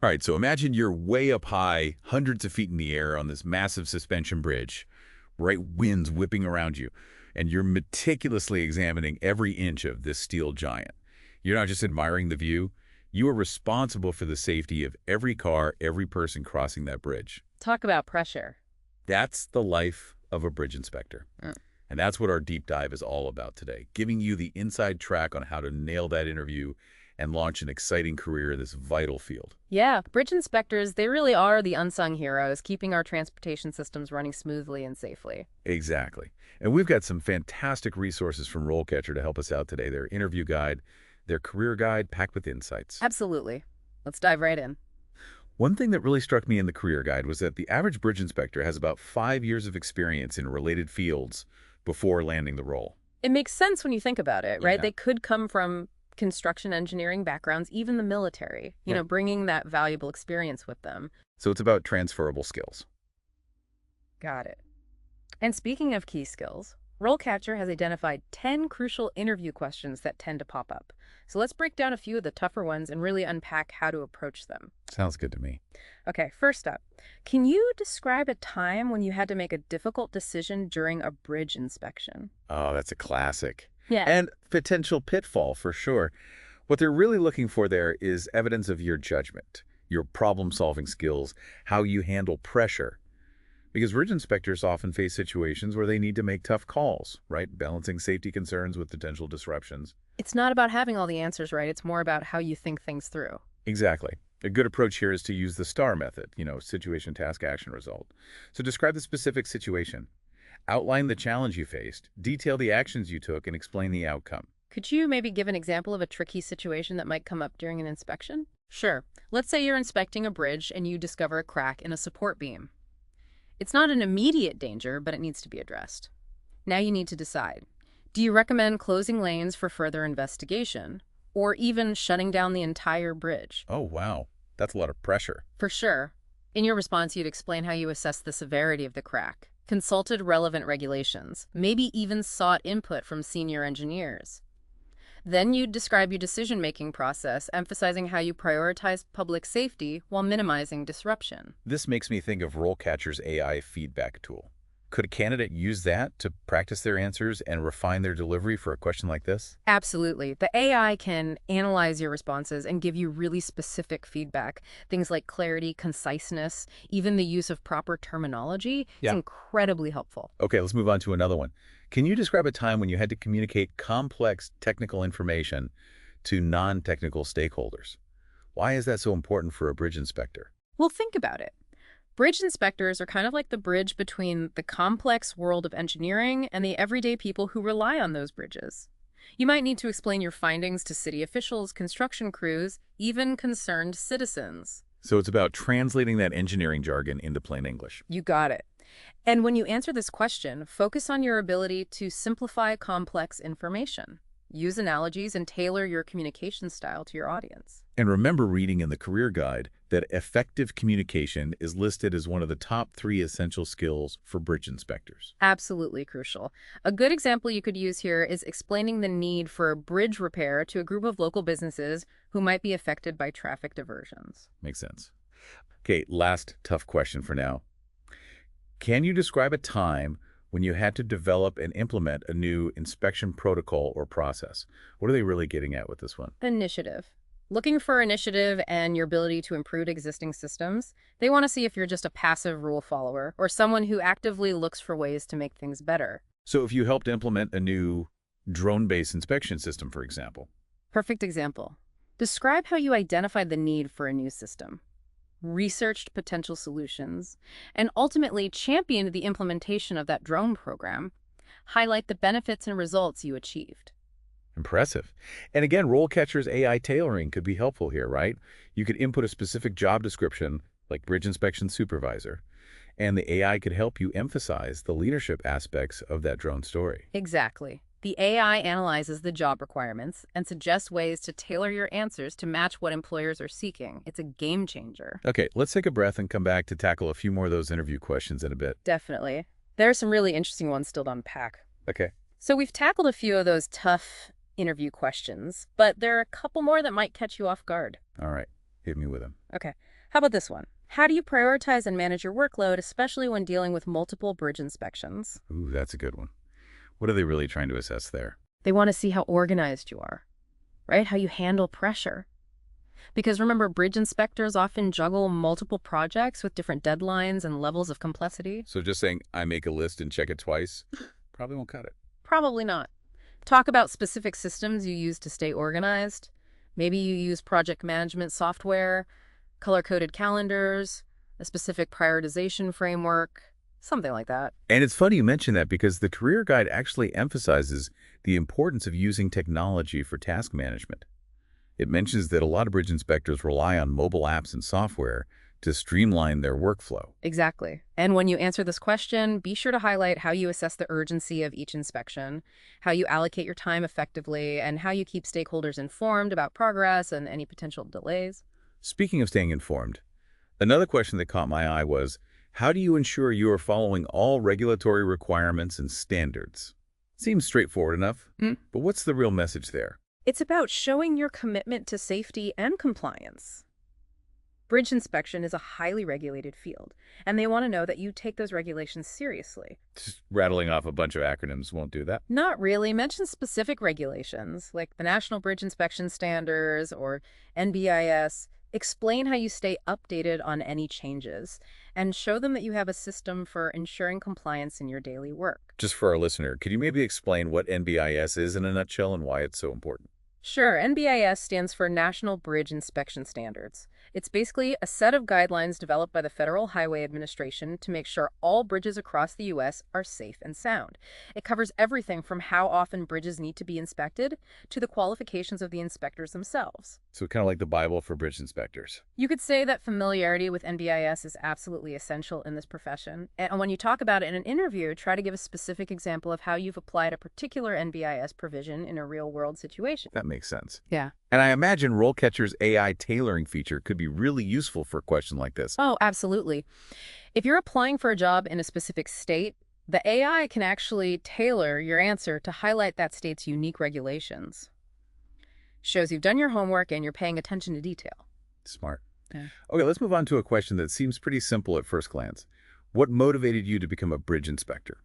All right, so imagine you're way up high, hundreds of feet in the air on this massive suspension bridge, right winds whipping around you, and you're meticulously examining every inch of this steel giant. You're not just admiring the view, you are responsible for the safety of every car, every person crossing that bridge. Talk about pressure. That's the life of a bridge inspector. Mm. And that's what our deep dive is all about today, giving you the inside track on how to nail that interview and launch an exciting career in this vital field. Yeah, bridge inspectors, they really are the unsung heroes, keeping our transportation systems running smoothly and safely. Exactly. And we've got some fantastic resources from RoleCatcher to help us out today. Their interview guide, their career guide packed with insights. Absolutely. Let's dive right in. One thing that really struck me in the career guide was that the average bridge inspector has about 5 years of experience in related fields before landing the role. It makes sense when you think about it, right? Yeah. They could come from construction engineering backgrounds, even the military, bringing that valuable experience with them. So it's about transferable skills. Got it. And speaking of key skills, RoleCatcher has identified 10 crucial interview questions that tend to pop up. So let's break down a few of the tougher ones and really unpack how to approach them. Sounds good to me. Okay, first up, can you describe a time when you had to make a difficult decision during a bridge inspection? Oh, that's a classic. Yeah. And potential pitfall for sure. What they're really looking for there is evidence of your judgment, your problem-solving skills, how you handle pressure. Because bridge inspectors often face situations where they need to make tough calls, right? Balancing safety concerns with potential disruptions. It's not about having all the answers, right? It's more about how you think things through. Exactly. A good approach here is to use the STAR method, situation, task, action, result. So describe the specific situation. Outline the challenge you faced, detail the actions you took, and explain the outcome. Could you maybe give an example of a tricky situation that might come up during an inspection? Sure. Let's say you're inspecting a bridge and you discover a crack in a support beam. It's not an immediate danger, but it needs to be addressed. Now you need to decide. Do you recommend closing lanes for further investigation, or even shutting down the entire bridge? Oh, wow. That's a lot of pressure. For sure. In your response, you'd explain how you assess the severity of the crack, consulted relevant regulations, maybe even sought input from senior engineers. Then you'd describe your decision-making process, emphasizing how you prioritize public safety while minimizing disruption. This makes me think of RoleCatcher's AI feedback tool. Could a candidate use that to practice their answers and refine their delivery for a question like this? Absolutely. The AI can analyze your responses and give you really specific feedback. Things like clarity, conciseness, even the use of proper terminology. Yeah. It's incredibly helpful. Okay, let's move on to another one. Can you describe a time when you had to communicate complex technical information to non-technical stakeholders? Why is that so important for a bridge inspector? Well, think about it. Bridge inspectors are kind of like the bridge between the complex world of engineering and the everyday people who rely on those bridges. You might need to explain your findings to city officials, construction crews, even concerned citizens. So it's about translating that engineering jargon into plain English. You got it. And when you answer this question, focus on your ability to simplify complex information. Use analogies and tailor your communication style to your audience. And remember reading in the career guide that effective communication is listed as one of the top 3 essential skills for bridge inspectors. Absolutely crucial. A good example you could use here is explaining the need for bridge repair to a group of local businesses who might be affected by traffic diversions. Makes sense. Okay, last tough question for now. Can you describe a time when you had to develop and implement a new inspection protocol or process? What are they really getting at with this one? Initiative. Looking for initiative and your ability to improve existing systems, they want to see if you're just a passive rule follower or someone who actively looks for ways to make things better. So if you helped implement a new drone-based inspection system, for example. Perfect example. Describe how you identified the need for a new system, researched potential solutions, and ultimately championed the implementation of that drone program. Highlight the benefits and results you achieved. Impressive. And again, RoleCatcher's AI tailoring could be helpful here, right? You could input a specific job description, like bridge inspection supervisor, and the AI could help you emphasize the leadership aspects of that drone story. Exactly. The AI analyzes the job requirements and suggests ways to tailor your answers to match what employers are seeking. It's a game changer. Okay, let's take a breath and come back to tackle a few more of those interview questions in a bit. Definitely. There are some really interesting ones still to unpack. Okay. So we've tackled a few of those tough interview questions, but there are a couple more that might catch you off guard. All right. Hit me with them. Okay. How about this one? How do you prioritize and manage your workload, especially when dealing with multiple bridge inspections? Ooh, that's a good one. What are they really trying to assess there? They want to see how organized you are, right? How you handle pressure. Because remember, bridge inspectors often juggle multiple projects with different deadlines and levels of complexity. So just saying, I make a list and check it twice, probably won't cut it. Probably not. Talk about specific systems you use to stay organized. Maybe you use project management software, color-coded calendars, a specific prioritization framework, something like that. And it's funny you mention that because the career guide actually emphasizes the importance of using technology for task management. It mentions that a lot of bridge inspectors rely on mobile apps and software to streamline their workflow. Exactly. And when you answer this question, be sure to highlight how you assess the urgency of each inspection, how you allocate your time effectively, and how you keep stakeholders informed about progress and any potential delays. Speaking of staying informed, another question that caught my eye was, how do you ensure you are following all regulatory requirements and standards? Seems straightforward enough, but what's the real message there? It's about showing your commitment to safety and compliance. Bridge inspection is a highly regulated field, and they want to know that you take those regulations seriously. Just rattling off a bunch of acronyms won't do that. Not really. Mention specific regulations, like the National Bridge Inspection Standards or NBIS. Explain how you stay updated on any changes, and show them that you have a system for ensuring compliance in your daily work. Just for our listener, could you maybe explain what NBIS is in a nutshell and why it's so important? Sure, NBIS stands for National Bridge Inspection Standards. It's basically a set of guidelines developed by the Federal Highway Administration to make sure all bridges across the U.S. are safe and sound. It covers everything from how often bridges need to be inspected to the qualifications of the inspectors themselves. So kind of like the Bible for bridge inspectors. You could say that familiarity with NBIS is absolutely essential in this profession. And when you talk about it in an interview, try to give a specific example of how you've applied a particular NBIS provision in a real-world situation. That makes sense. Yeah. And I imagine RoleCatcher's AI tailoring feature could be really useful for a question like this. Oh, absolutely. If you're applying for a job in a specific state, the AI can actually tailor your answer to highlight that state's unique regulations. Shows you've done your homework and you're paying attention to detail. Smart. Yeah. Okay, let's move on to a question that seems pretty simple at first glance. What motivated you to become a bridge inspector?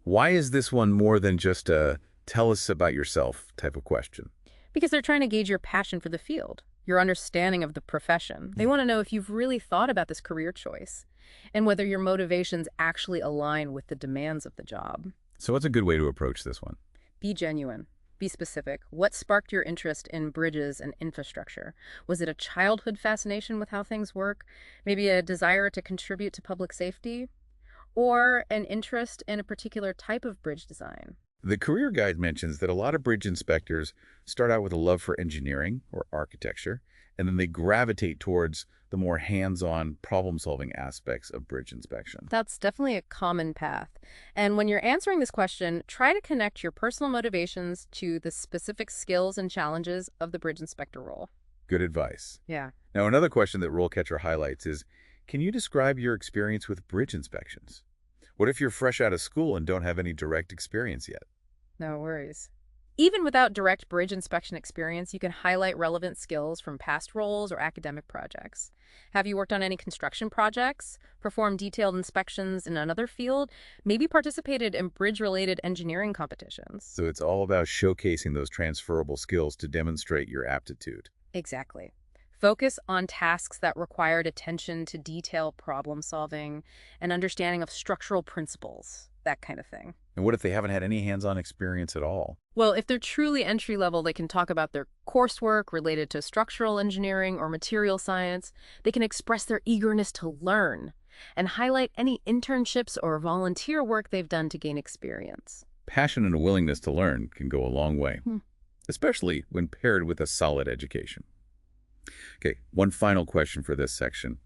Why is this one more than just a tell us about yourself type of question? Because they're trying to gauge your passion for the field, your understanding of the profession. They want to know if you've really thought about this career choice and whether your motivations actually align with the demands of the job. So what's a good way to approach this one? Be genuine. Be specific. What sparked your interest in bridges and infrastructure? Was it a childhood fascination with how things work? Maybe a desire to contribute to public safety? Or an interest in a particular type of bridge design? The career guide mentions that a lot of bridge inspectors start out with a love for engineering or architecture, and then they gravitate towards the more hands-on problem-solving aspects of bridge inspection. That's definitely a common path. And when you're answering this question, try to connect your personal motivations to the specific skills and challenges of the bridge inspector role. Good advice. Yeah. Now, another question that RoleCatcher highlights is, can you describe your experience with bridge inspections? What if you're fresh out of school and don't have any direct experience yet? No worries. Even without direct bridge inspection experience, you can highlight relevant skills from past roles or academic projects. Have you worked on any construction projects, performed detailed inspections in another field, maybe participated in bridge-related engineering competitions? So it's all about showcasing those transferable skills to demonstrate your aptitude. Exactly. Focus on tasks that required attention to detail, problem solving, and understanding of structural principles, that kind of thing. And what if they haven't had any hands-on experience at all? Well, if they're truly entry-level, they can talk about their coursework related to structural engineering or material science. They can express their eagerness to learn and highlight any internships or volunteer work they've done to gain experience. Passion and a willingness to learn can go a long way, especially when paired with a solid education. Okay, one final question for this section.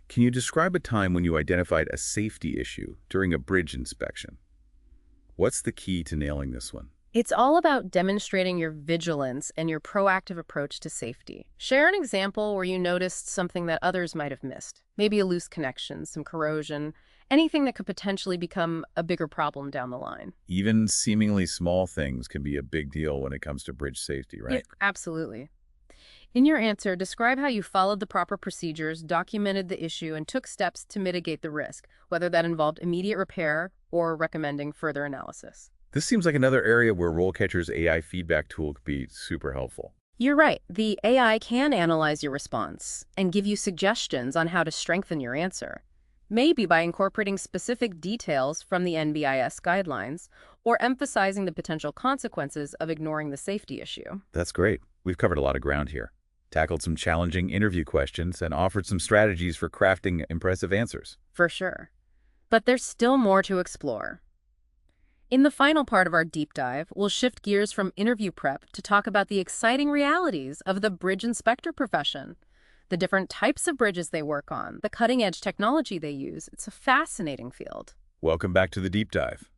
Can you describe a time when you identified a safety issue during a bridge inspection? What's the key to nailing this one? It's all about demonstrating your vigilance and your proactive approach to safety. Share an example where you noticed something that others might have missed. Maybe a loose connection, some corrosion, anything that could potentially become a bigger problem down the line. Even seemingly small things can be a big deal when it comes to bridge safety, right? Yeah, absolutely. In your answer, describe how you followed the proper procedures, documented the issue, and took steps to mitigate the risk, whether that involved immediate repair or recommending further analysis. This seems like another area where RoleCatcher's AI feedback tool could be super helpful. You're right. The AI can analyze your response and give you suggestions on how to strengthen your answer, maybe by incorporating specific details from the NBIS guidelines or emphasizing the potential consequences of ignoring the safety issue. That's great. We've covered a lot of ground here, tackled some challenging interview questions, and offered some strategies for crafting impressive answers. For sure. But there's still more to explore. In the final part of our deep dive, we'll shift gears from interview prep to talk about the exciting realities of the bridge inspector profession, the different types of bridges they work on, the cutting-edge technology they use. It's a fascinating field. Welcome back to the deep dive.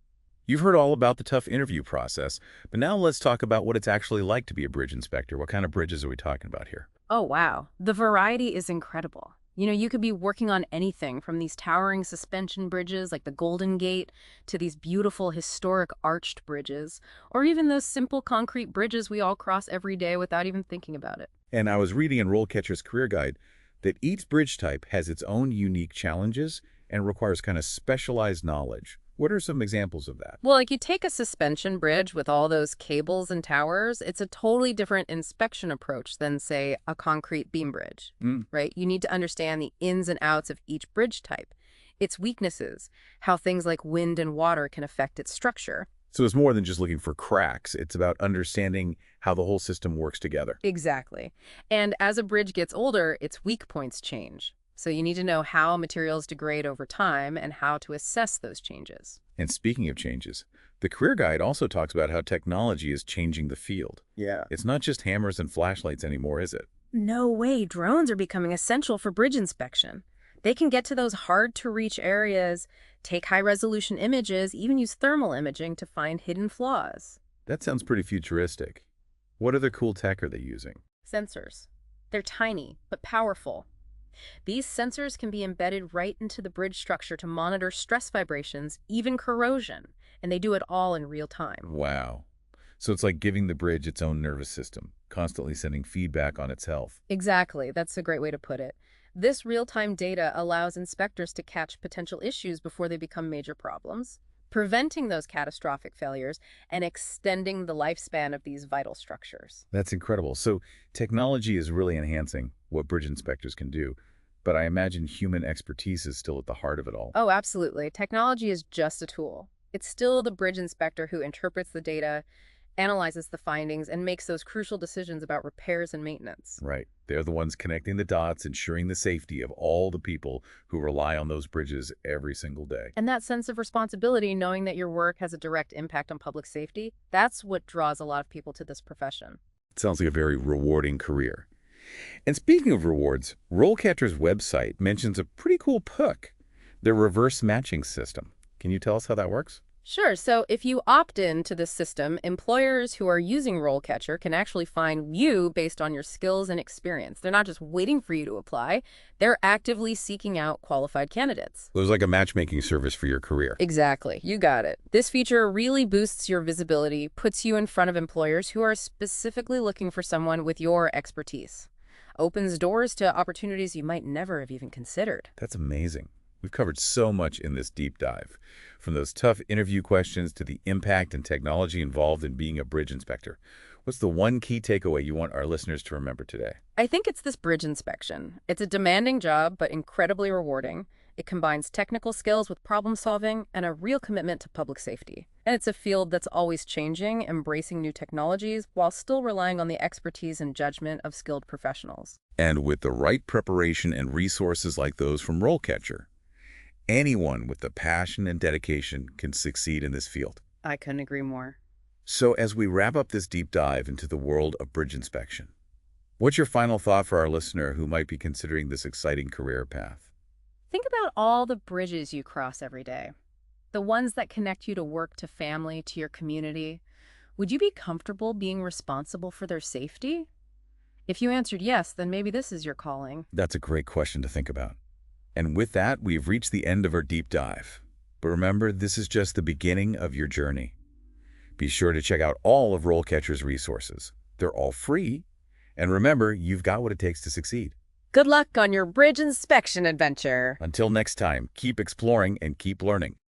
You've heard all about the tough interview process, but now let's talk about what it's actually like to be a bridge inspector. What kind of bridges are we talking about here? Oh, wow. The variety is incredible. You could be working on anything from these towering suspension bridges like the Golden Gate to these beautiful historic arched bridges, or even those simple concrete bridges we all cross every day without even thinking about it. And I was reading in RoleCatcher's Career Guide that each bridge type has its own unique challenges and requires kind of specialized knowledge. What are some examples of that? Well, like you take a suspension bridge with all those cables and towers, it's a totally different inspection approach than, say, a concrete beam bridge, right? You need to understand the ins and outs of each bridge type, its weaknesses, how things like wind and water can affect its structure. So it's more than just looking for cracks. It's about understanding how the whole system works together. Exactly. And as a bridge gets older, its weak points change. So you need to know how materials degrade over time and how to assess those changes. And speaking of changes, the Career Guide also talks about how technology is changing the field. Yeah. It's not just hammers and flashlights anymore, is it? No way. Drones are becoming essential for bridge inspection. They can get to those hard-to-reach areas, take high-resolution images, even use thermal imaging to find hidden flaws. That sounds pretty futuristic. What other cool tech are they using? Sensors. They're tiny, but powerful. These sensors can be embedded right into the bridge structure to monitor stress vibrations, even corrosion, and they do it all in real time. Wow. So it's like giving the bridge its own nervous system, constantly sending feedback on its health. Exactly. That's a great way to put it. This real-time data allows inspectors to catch potential issues before they become major problems, preventing those catastrophic failures and extending the lifespan of these vital structures. That's incredible. So technology is really enhancing what bridge inspectors can do, but I imagine human expertise is still at the heart of it all. Oh, absolutely. Technology is just a tool. It's still the bridge inspector who interprets the data, analyzes the findings, and makes those crucial decisions about repairs and maintenance. Right. They're the ones connecting the dots, ensuring the safety of all the people who rely on those bridges every single day. And that sense of responsibility, knowing that your work has a direct impact on public safety, that's what draws a lot of people to this profession. It sounds like a very rewarding career. And speaking of rewards, RoleCatcher's website mentions a pretty cool perk, their reverse matching system. Can you tell us how that works? Sure. So if you opt in to this system, employers who are using RoleCatcher can actually find you based on your skills and experience. They're not just waiting for you to apply. They're actively seeking out qualified candidates. It was like a matchmaking service for your career. Exactly. You got it. This feature really boosts your visibility, puts you in front of employers who are specifically looking for someone with your expertise. Opens doors to opportunities you might never have even considered. That's amazing. We've covered so much in this deep dive, from those tough interview questions to the impact and technology involved in being a bridge inspector. What's the one key takeaway you want our listeners to remember today? I think it's this bridge inspection. It's a demanding job, but incredibly rewarding. It combines technical skills with problem solving and a real commitment to public safety. And it's a field that's always changing, embracing new technologies, while still relying on the expertise and judgment of skilled professionals. And with the right preparation and resources like those from RoleCatcher, anyone with the passion and dedication can succeed in this field. I couldn't agree more. So as we wrap up this deep dive into the world of bridge inspection, what's your final thought for our listener who might be considering this exciting career path? Think about all the bridges you cross every day. The ones that connect you to work, to family, to your community. Would you be comfortable being responsible for their safety? If you answered yes, then maybe this is your calling. That's a great question to think about. And with that, we've reached the end of our deep dive. But remember, this is just the beginning of your journey. Be sure to check out all of RoleCatcher's resources. They're all free, And remember, you've got what it takes to succeed. Good luck on your bridge inspection adventure. Until next time, keep exploring and keep learning.